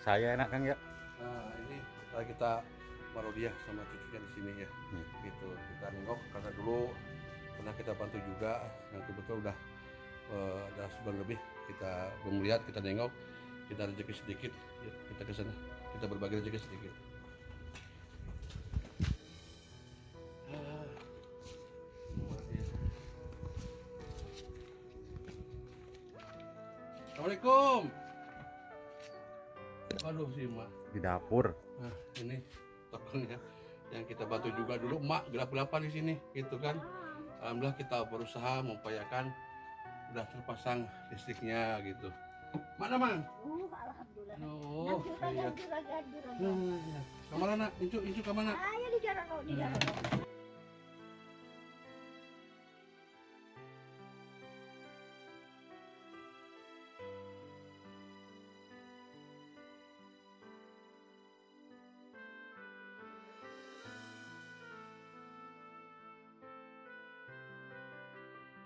Saya enak Kang ya. Nah, ini kita Marodiah sama cucunya di sini ya. Gitu. Kita nengok karena dulu pernah kita bantu juga yang kebetulan udah sebulan lebih kita belum lihat, kita nengok, kita rezeki sedikit, ya, kita ke sana, kita berbagi rezeki sedikit. Ah, ya. Assalamualaikum. Waduh si Mak. Di dapur. Nah, ini tokonya yang kita bantu juga dulu, Mak gelap-gelapan di sini, gitu kan. Alhamdulillah kita berusaha mengupayakan udah terpasang listriknya gitu. Mana Mang? Alhamdulillah. Oh, iya. Ganjur lagi. Kamana nak? Incu kamana? Ayo di jalan.